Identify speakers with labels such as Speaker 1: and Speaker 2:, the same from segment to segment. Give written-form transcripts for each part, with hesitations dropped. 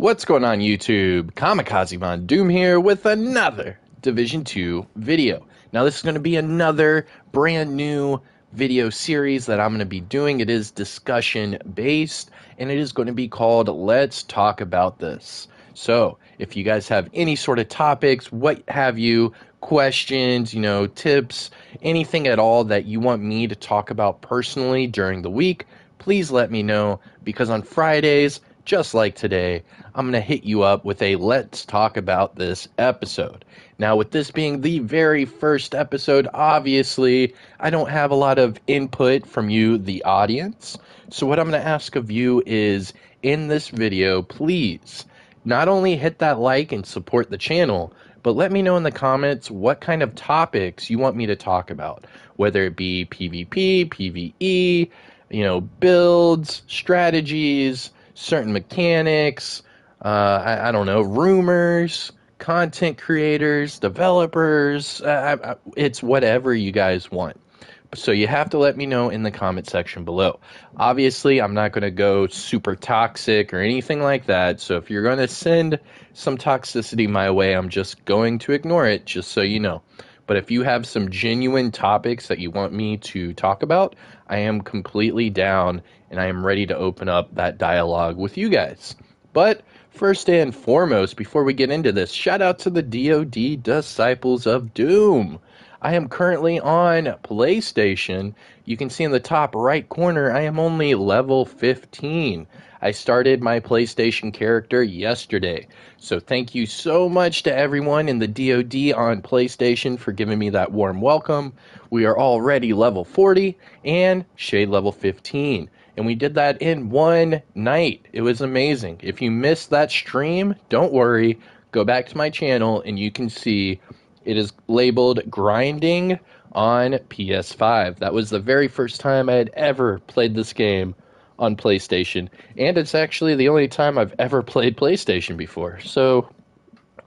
Speaker 1: What's going on YouTube? Kamikazevondoom here with another Division 2 video. Now this is going to be another brand new video series that I'm going to be doing. It is discussion based and it is going to be called Let's Talk About This. So if you guys have any sort of topics, what have you, questions, tips, anything at all that you want me to talk about personally during the week, please let me know, because on Fridays, just like today, I'm going to hit you up with a Let's Talk About This episode. Now, with this being the very first episode, obviously, I don't have a lot of input from you, the audience. So what I'm going to ask of you is, in this video, please, not only hit that like and support the channel, but let me know in the comments what kind of topics you want me to talk about. Whether it be PvP, PvE, builds, strategies, certain mechanics, I don't know, rumors, content creators, developers, it's whatever you guys want. So you have to let me know in the comment section below. Obviously, I'm not going to go super toxic or anything like that, so if you're going to send some toxicity my way, I'm just going to ignore it, just so you know. But if you have some genuine topics that you want me to talk about, I am completely down and I am ready to open up that dialogue with you guys. But first and foremost, before we get into this, shout out to the DoD Disciples of Doom. I am currently on PlayStation. You can see in the top right corner, I am only level 15. I started my PlayStation character yesterday. So thank you so much to everyone in the DoD on PlayStation for giving me that warm welcome. We are already level 40 and Shade level 15. And we did that in one night. It was amazing. If you missed that stream, don't worry. Go back to my channel and you can see it is labeled Grinding on PS5. That was the very first time I had ever played this game on PlayStation. And it's actually the only time I've ever played PlayStation before. So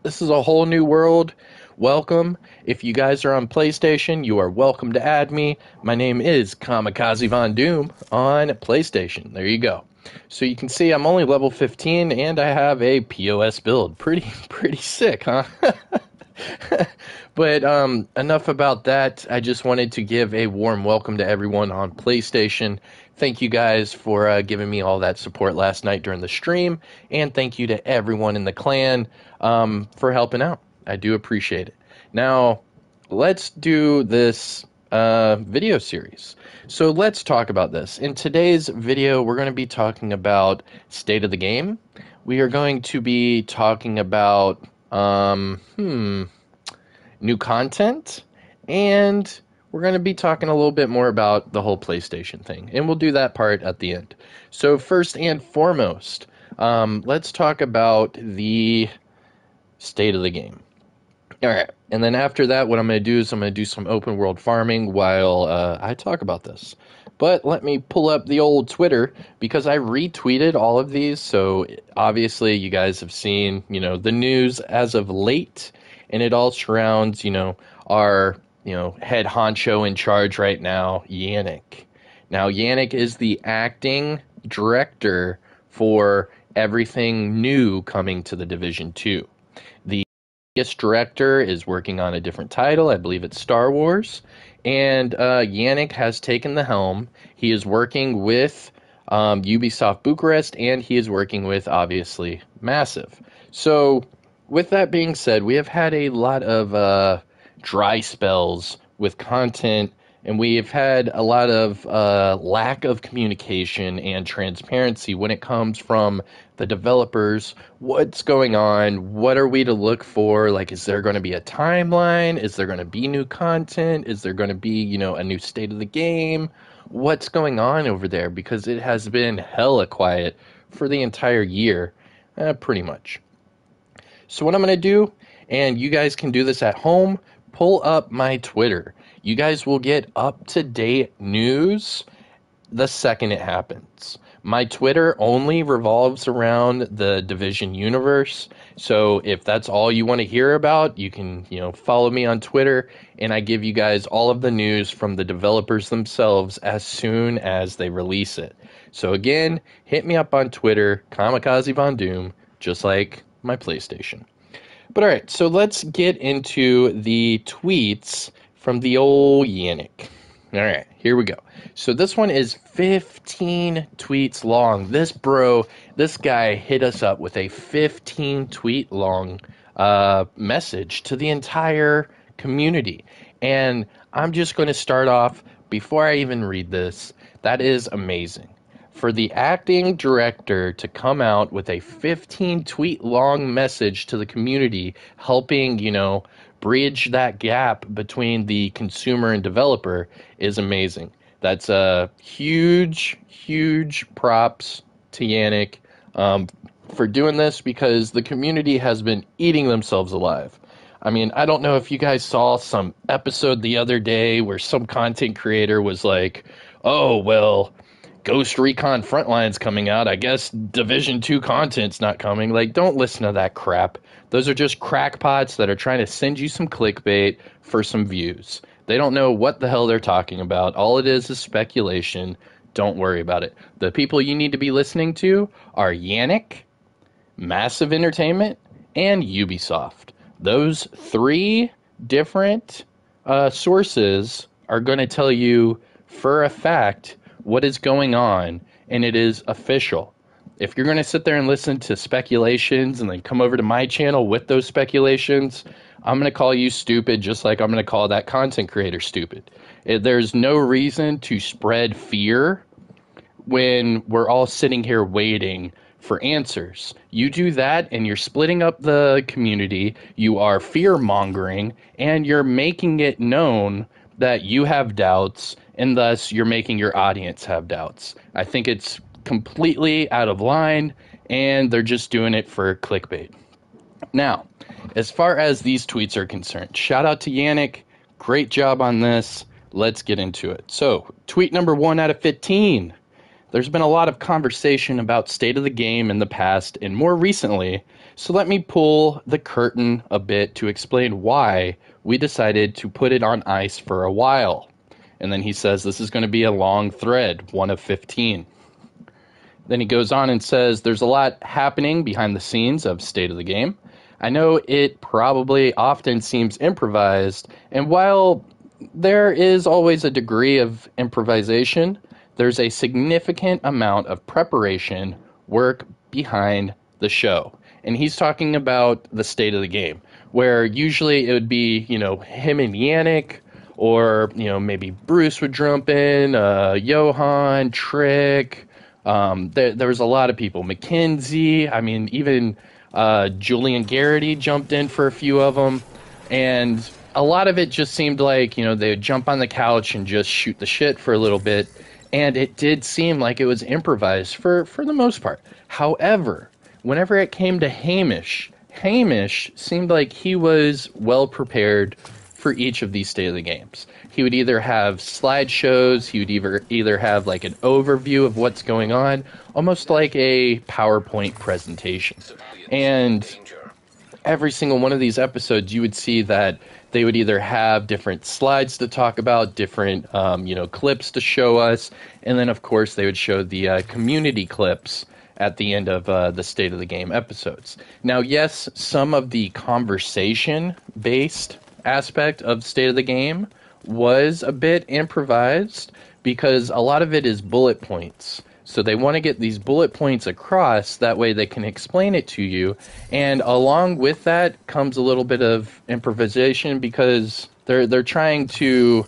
Speaker 1: this is a whole new world. Welcome. If you guys are on PlayStation, you are welcome to add me. My name is Kamikazevondoom on PlayStation. There you go. So you can see I'm only level 15 and I have a POS build. Pretty sick, huh? But enough about that. I just wanted to give a warm welcome to everyone on PlayStation. Thank you guys for giving me all that support last night during the stream, and thank you to everyone in the clan for helping out. I do appreciate it. Now, let's do this video series. So let's talk about this. In today's video, we're going to be talking about state of the game. We are going to be talking about new content, and we're going to be talking a little bit more about the whole PlayStation thing, and we'll do that part at the end. So first and foremost, let's talk about the state of the game. All right, and then after that, what I'm going to do is I'm going to do some open world farming while I talk about this. But let me pull up the old Twitter, because I retweeted all of these, so obviously you guys have seen, the news as of late, and it all surrounds, our, head honcho in charge right now, Yannick. Now, Yannick is the acting director for everything new coming to the Division 2. The director is working on a different title. I believe it's Star Wars. And Yannick has taken the helm. He is working with Ubisoft Bucharest, and he is working with, obviously, Massive. So, with that being said, we have had a lot of dry spells with content, and we have had a lot of lack of communication and transparency when it comes from the developers. What's going on? What are we to look for? Like, is there going to be a timeline? Is there going to be new content? Is there going to be, a new state of the game? What's going on over there? Because it has been hella quiet for the entire year, pretty much. So what I'm going to do, and you guys can do this at home, pull up my Twitter. You guys will get up-to-date news the second it happens. My Twitter only revolves around the Division universe, so if that's all you want to hear about, you can, follow me on Twitter, and I give you guys all of the news from the developers themselves as soon as they release it. So again, hit me up on Twitter, Kamikazevondoom. just like my PlayStation. But all right, so let's get into the tweets from the old Yannick. All right, here we go. So this one is 15 tweets long. This guy hit us up with a 15 tweet long message to the entire community. And I'm just going to start off, before I even read this, that is amazing. For the acting director to come out with a 15 tweet long message to the community, helping, bridge that gap between the consumer and developer is amazing. That's a huge props to Yannick for doing this, because the community has been eating themselves alive. I mean, I don't know if you guys saw some episode the other day where some content creator was like, oh, well, Ghost Recon Frontline's coming out. I guess Division 2 content's not coming. Like, don't listen to that crap. Those are just crackpots that are trying to send you some clickbait for some views. They don't know what the hell they're talking about. All it is speculation. Don't worry about it. The people you need to be listening to are Yannick, Massive Entertainment, and Ubisoft. Those three different sources are going to tell you for a fact what is going on, and it is official. If you're going to sit there and listen to speculations and then come over to my channel with those speculations, I'm going to call you stupid, just like I'm going to call that content creator stupid. There's no reason to spread fear when we're all sitting here waiting for answers. You do that and you're splitting up the community, you are fear-mongering, and you're making it known that you have doubts, and thus you're making your audience have doubts. I think it's completely out of line, and they're just doing it for clickbait. Now, as far as these tweets are concerned, shout out to Yannick. Great job on this. Let's get into it. So, tweet number 1 out of 15. There's been a lot of conversation about state of the game in the past and more recently, so let me pull the curtain a bit to explain why we decided to put it on ice for a while. And then he says this is going to be a long thread, 1 of 15. Then he goes on and says there's a lot happening behind the scenes of state of the game. I know it probably often seems improvised, and while there is always a degree of improvisation, there's a significant amount of preparation work behind the show. And he's talking about the state of the game, where usually it would be, him and Yannick, or, maybe Bruce would jump in, Johan, Trick. There was a lot of people. Mackenzie, even Julian Garrity jumped in for a few of them. And a lot of it just seemed like, they would jump on the couch and just shoot the shit for a little bit. And it did seem like it was improvised for the most part. However, whenever it came to Hamish seemed like he was well prepared for each of these State of the Games. He would either have slideshows, he would either have like an overview of what's going on, almost like a PowerPoint presentation. And every single one of these episodes, you would see that they would either have different slides to talk about, different, clips to show us, and then, of course, they would show the community clips at the end of the State of the Game episodes. Now, yes, some of the conversation-based aspect of State of the Game was a bit improvised, because a lot of it is bullet points. So they want to get these bullet points across, that way they can explain it to you. And along with that comes a little bit of improvisation, because they're trying to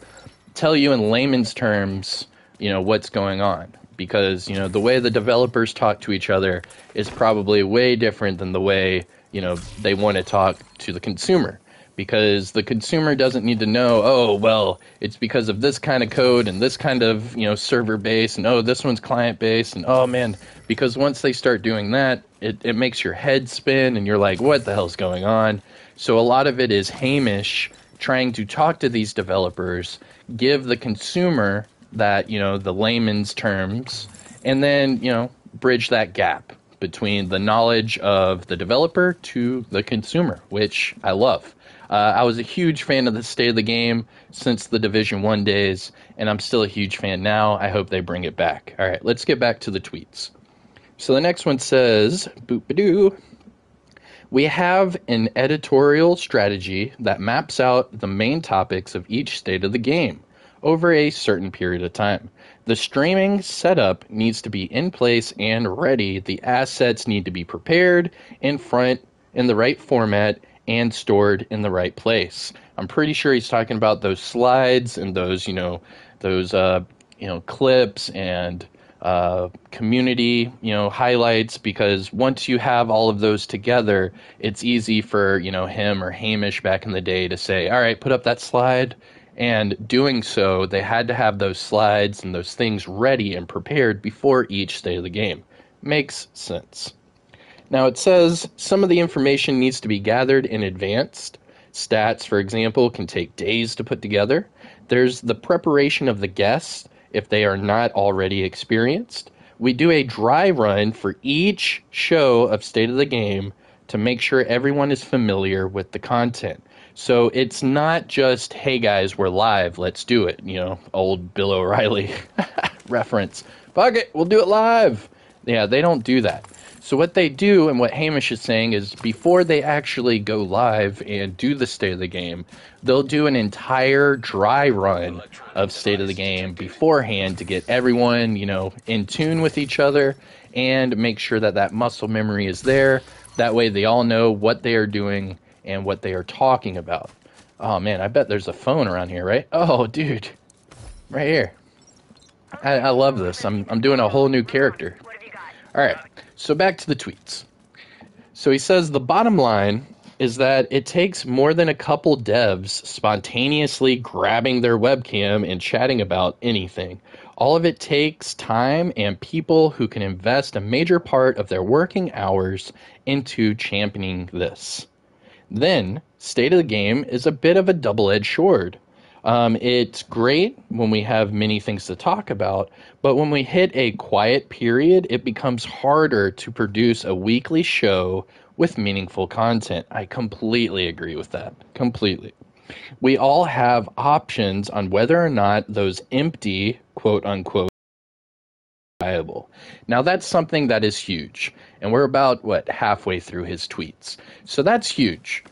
Speaker 1: tell you in layman's terms, what's going on. Because, the way the developers talk to each other is probably way different than the way, they want to talk to the consumer. Because the consumer doesn't need to know, oh, well, it's because of this kind of code and this kind of, server base, and oh, this one's client based, and oh, man, because once they start doing that, it makes your head spin, and you're like, what the hell's going on? So a lot of it is Hamish trying to talk to these developers, give the consumer that, the layman's terms, and then, bridge that gap between the knowledge of the developer to the consumer, which I love. I was a huge fan of the State of the Game since the Division 1 days, and I'm still a huge fan now. I hope they bring it back. All right, let's get back to the tweets. So the next one says, boop-a-doo, We have an editorial strategy that maps out the main topics of each state of the game over a certain period of time. The streaming setup needs to be in place and ready. The assets need to be prepared in front in the right format and stored in the right place. I'm pretty sure he's talking about those slides and those, those clips and community, highlights, because once you have all of those together, it's easy for, him or Hamish back in the day to say, all right, put up that slide. And doing so, they had to have those slides and those things ready and prepared before each state of the game. Makes sense. Now it says some of the information needs to be gathered in advance. Stats, for example, can take days to put together. There's the preparation of the guests if they are not already experienced. We do a dry run for each show of State of the Game to make sure everyone is familiar with the content. So it's not just, hey guys, we're live, let's do it. Old Bill O'Reilly reference. Fuck it, we'll do it live. Yeah, they don't do that. So what they do, and what Hamish is saying, is before they actually go live and do the State of the Game, they'll do an entire dry run of State of the Game beforehand to get everyone, in tune with each other and make sure that that muscle memory is there. That way they all know what they are doing and what they are talking about. Oh man, I bet there's a phone around here, right? Oh, dude, right here. I love this. I'm doing a whole new character. All right, so back to the tweets. So he says the bottom line is that it takes more than a couple devs spontaneously grabbing their webcam and chatting about anything. All of it takes time and people who can invest a major part of their working hours into championing this. Then, State of the Game is a bit of a double-edged sword. It's great when we have many things to talk about, but when we hit a quiet period, it becomes harder to produce a weekly show with meaningful content. I completely agree with that. Completely. We all have options on whether or not those empty, quote-unquote, viable. Now that's something that is huge, and we're about halfway through his tweets, so that's huge,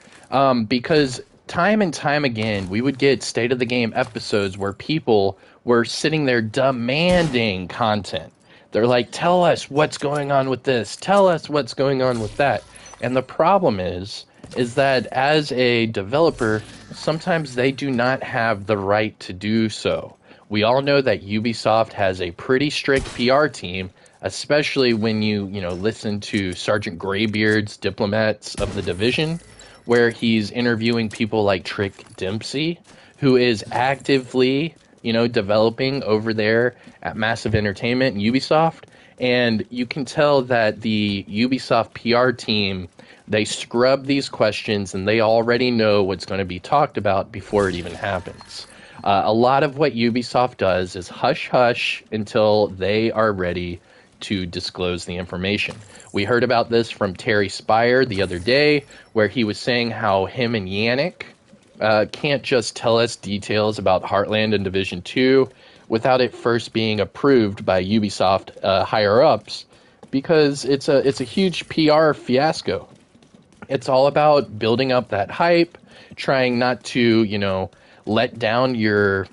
Speaker 1: because time and time again we would get State of the Game episodes where people were sitting there demanding content. They're like, tell us what's going on with this, tell us what's going on with that. And the problem is that as a developer, sometimes they do not have the right to do so. We all know that Ubisoft has a pretty strict PR team, especially when you listen to Sergeant Greybeard's Diplomats of the Division, where he's interviewing people like Trick Dempsey, who is actively, developing over there at Massive Entertainment and Ubisoft. And you can tell that the Ubisoft PR team, they scrub these questions and they already know what's going to be talked about before it even happens. A lot of what Ubisoft does is hush-hush until they are ready to disclose the information. We heard about this from Terry Spire the other day, where he was saying how him and Yannick can't just tell us details about Heartland and Division 2 without it first being approved by Ubisoft higher-ups, because it's a huge PR fiasco. It's all about building up that hype, trying not to, let down your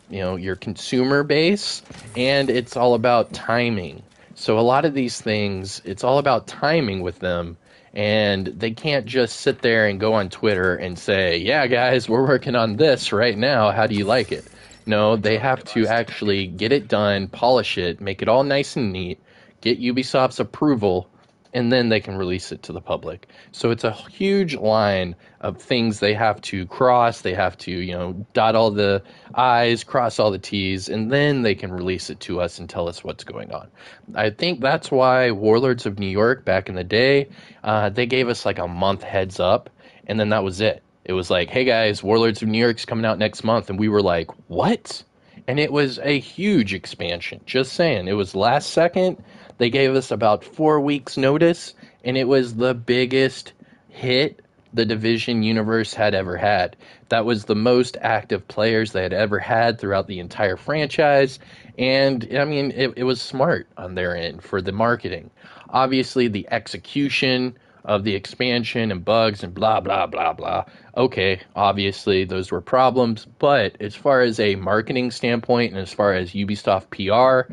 Speaker 1: consumer base, and it's all about timing. So a lot of these things, it's all about timing with them, and they can't just sit there and go on Twitter and say, yeah guys, we're working on this right now, how do you like it? No, they have to actually get it done, polish it, make it all nice and neat, get Ubisoft's approval, and then they can release it to the public. So it's a huge line of things they have to cross. They have to, dot all the I's, cross all the T's, and then they can release it to us and tell us what's going on. I think that's why Warlords of New York back in the day, they gave us like a month heads up, and then that was it. It was like, hey guys, Warlords of New York's coming out next month, and we were like, what? And it was a huge expansion. Just saying, it was last second. They gave us about 4 weeks notice, and it was the biggest hit the Division universe had ever had. That was the most active players they had ever had throughout the entire franchise, and I mean, it was smart on their end for the marketing. Obviously, the execution of the expansion and bugs and blah, blah, blah, blah. Okay, obviously those were problems, but as far as a marketing standpoint and as far as Ubisoft PR,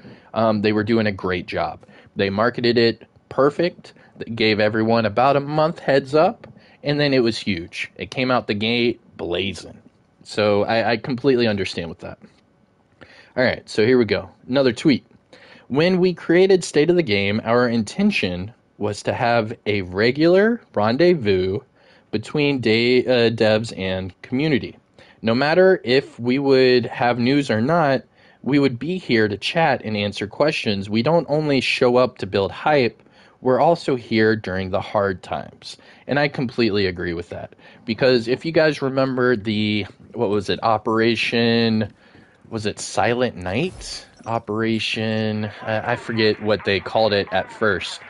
Speaker 1: they were doing a great job. They marketed it perfect. They gave everyone about a month heads up, and then it was huge. It came out the gate blazing. So I completely understand with that. All right, so here we go. Another tweet. When we created State of the Game, our intention was to have a regular rendezvous between devs and community. No matter if we would have news or not, we would be here to chat and answer questions. We don't only show up to build hype, we're also here during the hard times. And I completely agree with that. Because if you guys remember Operation, was it Silent Night? Operation, I forget what they called it at first.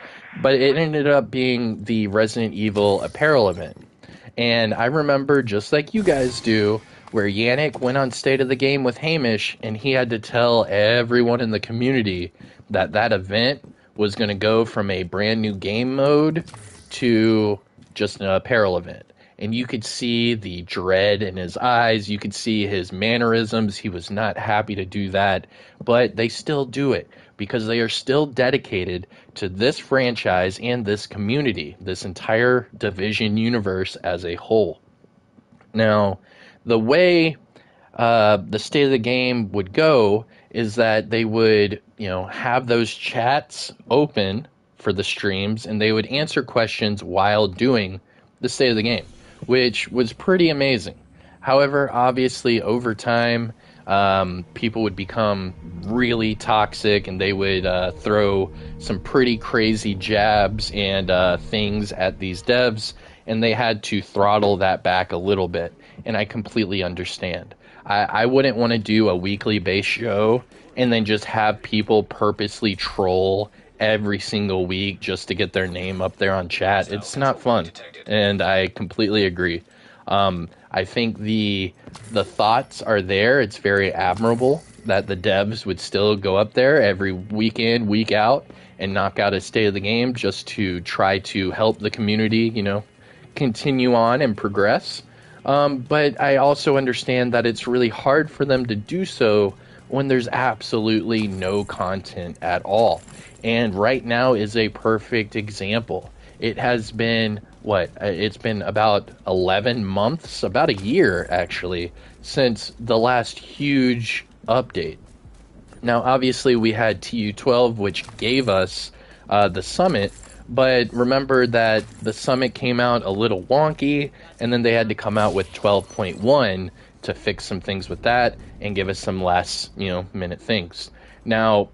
Speaker 1: But it ended up being the Resident Evil apparel event. And I remember, just like you guys do, where Yannick went on State of the Game with Hamish, and he had to tell everyone in the community that that event was going to go from a brand new game mode to just an apparel event. And you could see the dread in his eyes. You could see his mannerisms. He was not happy to do that. But they still do it because they are still dedicated to this franchise and this community, this entire Division universe as a whole. Now, the way the State of the Game would go is that they would, have those chats open for the streams, and they would answer questions while doing the State of the Game, which was pretty amazing. However, obviously, over time, people would become really toxic, and they would throw some pretty crazy jabs and things at these devs, and they had to throttle that back a little bit, and I completely understand. I wouldn't want to do a weekly base show and then just have people purposely troll every single week just to get their name up there on chat. It's not fun, and I completely agree. I think the thoughts are there. It's very admirable that the devs would still go up there every week in, week out, and knock out a State of the Game just to try to help the community, continue on and progress. But I also understand that it's really hard for them to do so when there's absolutely no content at all. And right now is a perfect example. It has been, it's been about 11 months, about a year actually, since the last huge update. Now, obviously, we had TU12, which gave us the summit, but remember that the summit came out a little wonky, and then they had to come out with 12.1 to fix some things with that and give us some last, minute things. Now,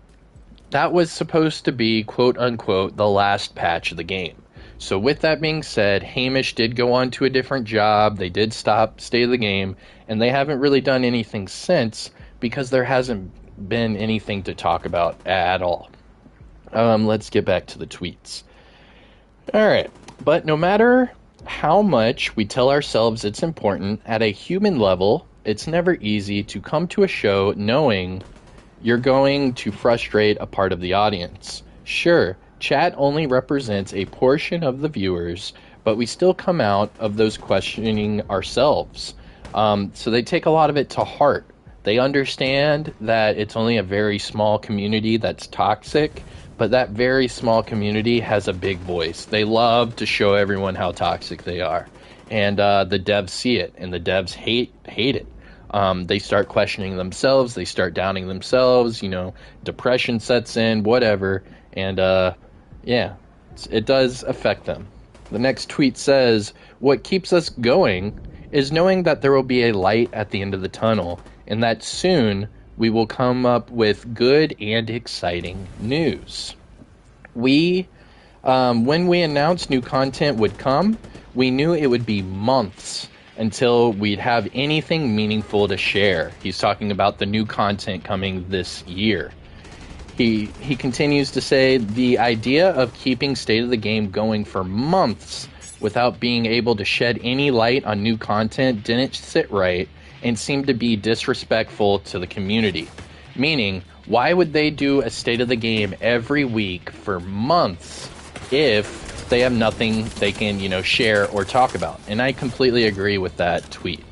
Speaker 1: that was supposed to be, quote unquote, the last patch of the game. So with that being said, Hamish did go on to a different job. They did stop State of the Game, and they haven't really done anything since because there hasn't been anything to talk about at all. Let's get back to the tweets. All right, but no matter how much we tell ourselves it's important, at a human level, it's never easy to come to a show knowing you're going to frustrate a part of the audience. Sure, chat only represents a portion of the viewers, but we still come out of those questioning ourselves. So they take a lot of it to heart. They understand that it's only a very small community that's toxic, but that very small community has a big voice. They love to show everyone how toxic they are. And the devs see it, and the devs hate it. They start questioning themselves. They start doubting themselves. Depression sets in, whatever. And it does affect them. The next tweet says, "What keeps us going is knowing that there will be a light at the end of the tunnel, and that soon we will come up with good and exciting news." When we announced new content would come, we knew it would be months until we'd have anything meaningful to share. He's talking about the new content coming this year. He continues to say, "The idea of keeping State of the Game going for months without being able to shed any light on new content didn't sit right and seemed to be disrespectful to the community." Meaning, why would they do a State of the Game every week for months if they have nothing they can, share or talk about. And I completely agree with that tweet.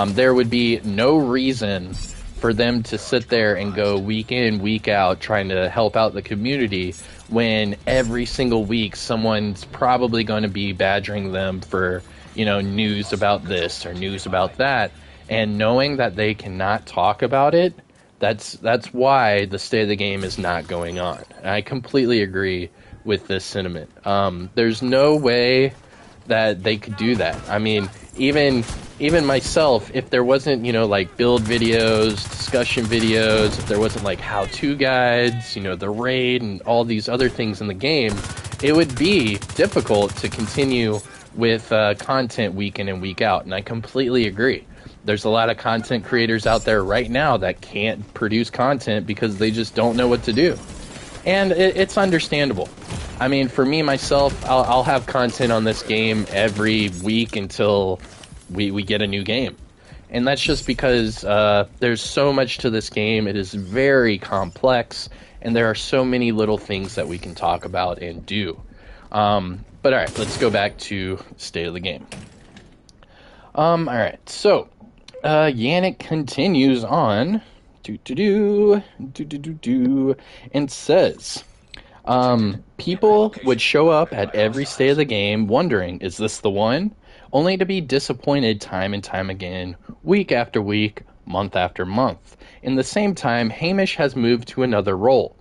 Speaker 1: There would be no reason for them to sit there and go week in, week out trying to help out the community when every single week someone's probably going to be badgering them for, news about this or news about that. And knowing that they cannot talk about it, that's why the state of the game is not going on. And I completely agree with this sentiment. There's no way that they could do that. I mean, even myself, if there wasn't, like build videos, discussion videos, if there wasn't like how-to guides, the raid and all these other things in the game, it would be difficult to continue with content week in and week out. And I completely agree. There's a lot of content creators out there right now that can't produce content because they just don't know what to do. And it's understandable. I mean, for me, myself, I'll have content on this game every week until we get a new game. And that's just because there's so much to this game. It is very complex, and there are so many little things that we can talk about and do. But all right, let's go back to state of the game. All right, so Yannick continues on and says, people would show up at every state of the game wondering, is this the one? Only to be disappointed time and time again, week after week, month after month. In the same time, Hamish has moved to another role.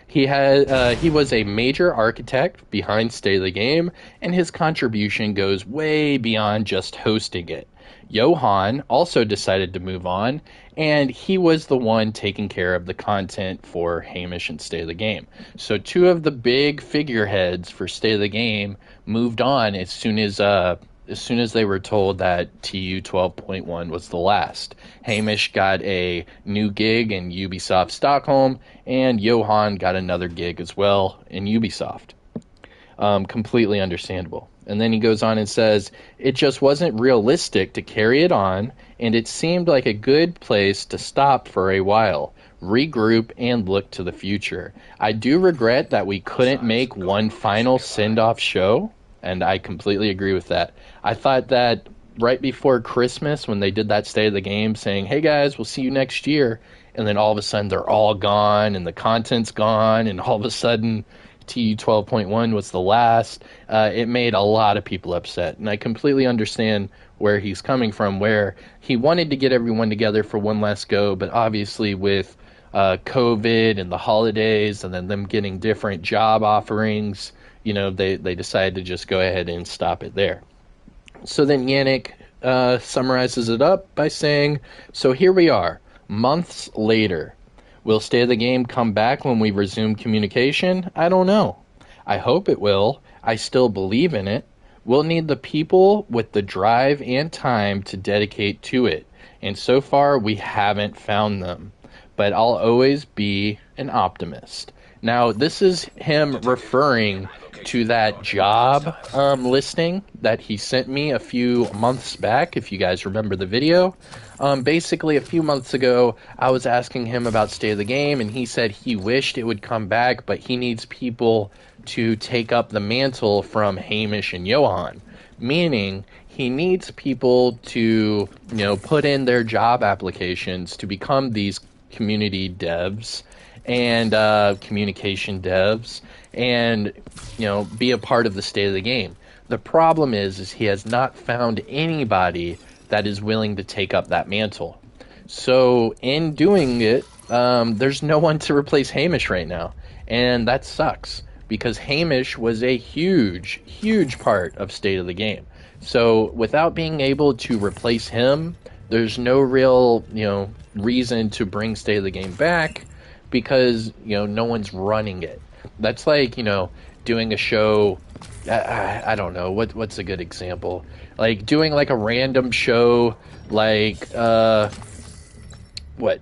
Speaker 1: He was a major architect behind State of the Game, and his contribution goes way beyond just hosting it. Johan also decided to move on, and he was the one taking care of the content for Hamish and State of the Game. So two of the big figureheads for State of the Game moved on as soon as they were told that TU 12.1 was the last. Hamish got a new gig in Ubisoft Stockholm, and Johan got another gig as well in Ubisoft. Completely understandable. And then he goes on and says, it just wasn't realistic to carry it on, and it seemed like a good place to stop for a while, regroup, and look to the future. I do regret that we couldn't make one final send-off show, and I completely agree with that. I thought that right before Christmas, when they did that State of the Game saying, hey guys, we'll see you next year, and then all of a sudden they're all gone, and the content's gone, and all of a sudden TU 12.1 was the last, it made a lot of people upset. And I completely understand where he's coming from, where he wanted to get everyone together for one last go, but obviously with COVID and the holidays and then them getting different job offerings, they decided to just go ahead and stop it there. So then Yannick summarizes it up by saying, so here we are, months later. Will State of the Game come back when we resume communication? I don't know. I hope it will. I still believe in it. We'll need the people with the drive and time to dedicate to it. And so far, we haven't found them. But I'll always be an optimist. Now, this is him referring to that job listing that he sent me a few months back, if you guys remember the video. Basically, a few months ago, I was asking him about State of the Game, and he said he wished it would come back, but he needs people to take up the mantle from Hamish and Johan. Meaning, he needs people to, put in their job applications to become these community devs and communication devs and, be a part of the State of the Game. The problem is he has not found anybody that is willing to take up that mantle. So in doing it, there's no one to replace Hamish right now. And that sucks because Hamish was a huge, huge part of State of the Game. So without being able to replace him, there's no real, reason to bring State of the Game back because, no one's running it. That's like, doing a show, I don't know, what's a good example? Like doing like a random show like,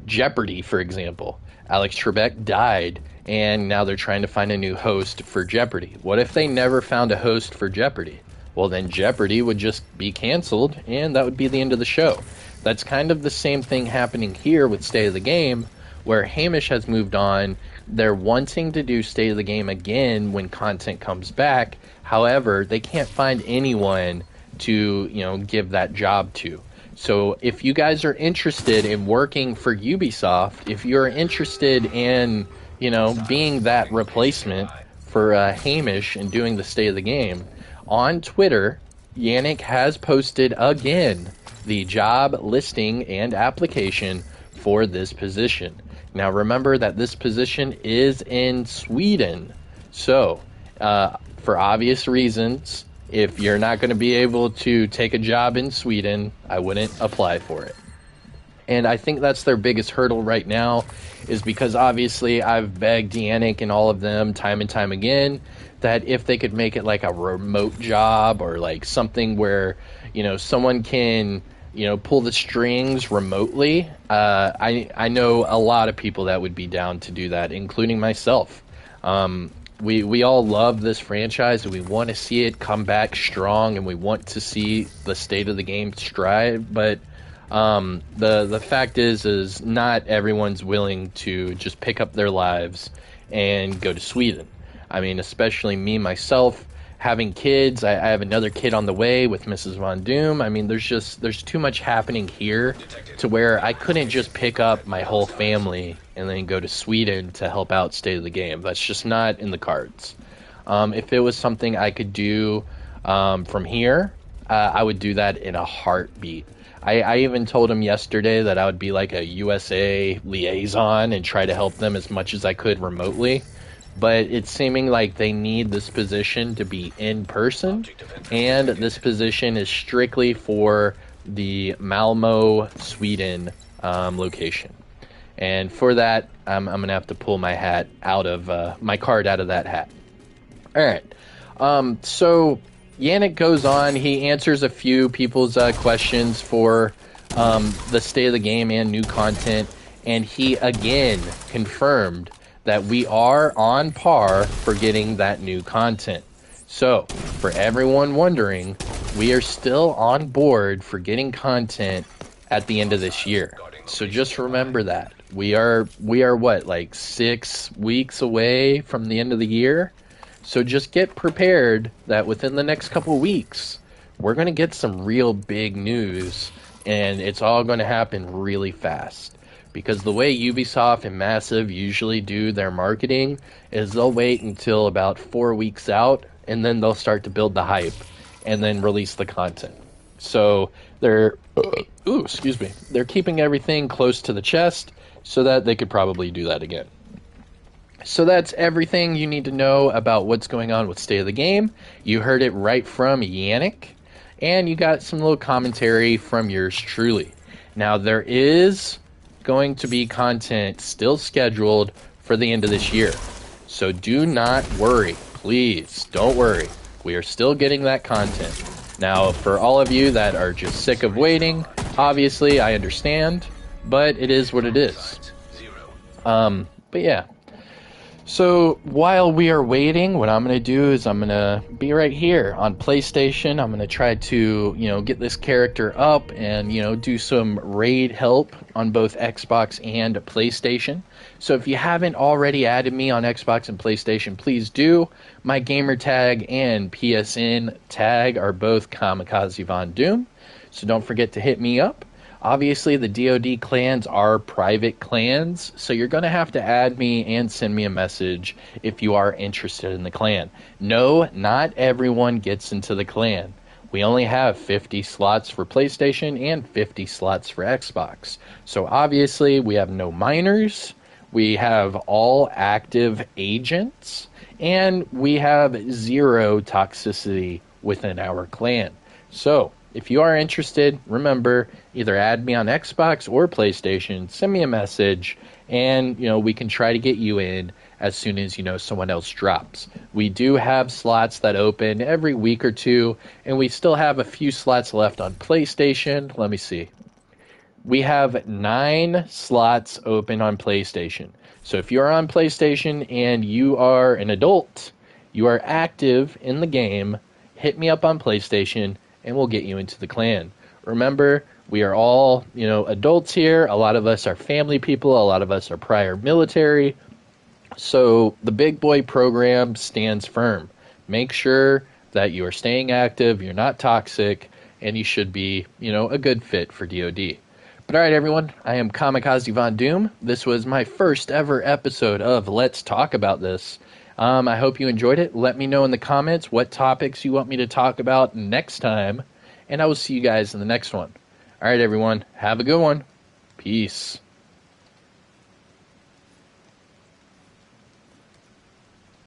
Speaker 1: Jeopardy, for example. Alex Trebek died, and now they're trying to find a new host for Jeopardy. What if they never found a host for Jeopardy? Well, then Jeopardy would just be canceled, and that would be the end of the show. That's kind of the same thing happening here with State of the Game, where Hamish has moved on. They're wanting to do State of the Game again when content comes back. However, they can't find anyone to, give that job to. So if you guys are interested in working for Ubisoft, if you're interested in, being that replacement for Hamish and doing the State of the Game, on Twitter, Yannick has posted again the job listing and application for this position. Now remember that this position is in Sweden. So, for obvious reasons, if you're not going to be able to take a job in Sweden, I wouldn't apply for it. And I think that's their biggest hurdle right now, is because obviously I've begged Yannick and all of them time and time again that if they could make it like a remote job or like something where, someone can, pull the strings remotely. I know a lot of people that would be down to do that, including myself. We all love this franchise, and we want to see it come back strong, and we want to see the State of the Game strive. But the fact is not everyone's willing to just pick up their lives and go to Sweden. I mean, especially me, myself, having kids. I have another kid on the way with Mrs. Von Doom. I mean, there's too much happening here to where I couldn't just pick up my whole family and then go to Sweden to help out State of the Game. That's just not in the cards. If it was something I could do from here, I would do that in a heartbeat. I even told him yesterday that I would be like a USA liaison and try to help them as much as I could remotely. But it's seeming like they need this position to be in person, and this position is strictly for the Malmo, Sweden location. And for that, I'm going to have to pull my hat out of my card out of that hat. All right. So Yannick goes on. He answers a few people's questions for the State of the Game and new content, and he again confirmed that we are on par for getting that new content. So, for everyone wondering, we are still on board for getting content at the end of this year. So just remember that. We are what, like 6 weeks away from the end of the year? So just get prepared that within the next couple weeks, we're going to get some real big news, and it's all going to happen really fast. Because the way Ubisoft and Massive usually do their marketing is they'll wait until about 4 weeks out, and then they'll start to build the hype and then release the content. So they're they're keeping everything close to the chest so that they could probably do that again. So that's everything you need to know about what's going on with State of the Game. You heard it right from Yannick, and you got some little commentary from yours truly. Now there is going to be content still scheduled for the end of this year. So do not worry. Please don't worry. We are still getting that content. Now, for all of you that are just sick of waiting, obviously I understand, but it is what it is. But yeah. So while we are waiting, what I'm going to do is I'm going to be right here on PlayStation. I'm going to try to, get this character up and, do some raid help on both Xbox and PlayStation. So if you haven't already added me on Xbox and PlayStation, please do. My gamer tag and PSN tag are both Kamikazevondoom. So don't forget to hit me up. Obviously, the DoD clans are private clans, so you're going to have to add me and send me a message if you are interested in the clan. No, not everyone gets into the clan. We only have 50 slots for PlayStation and 50 slots for Xbox. So obviously, we have no minors, we have all active agents, and we have 0 toxicity within our clan. So if you are interested, remember, either add me on Xbox or PlayStation, send me a message, and, we can try to get you in as soon as, someone else drops. We do have slots that open every week or two, and we still have a few slots left on PlayStation. Let me see. We have 9 slots open on PlayStation. So if you're on PlayStation and you are an adult, you are active in the game, hit me up on PlayStation, and we'll get you into the clan. Remember, We are all, adults here. A lot of us are family people. A lot of us are prior military. So the Big Boy program stands firm. Make sure that you are staying active, you're not toxic, and you should be, a good fit for DoD. But all right, everyone, I am Kamikazevondoom. This was my first ever episode of Let's Talk About This. I hope you enjoyed it. Let me know in the comments what topics you want me to talk about next time, and I will see you guys in the next one. All right, everyone, have a good one. Peace.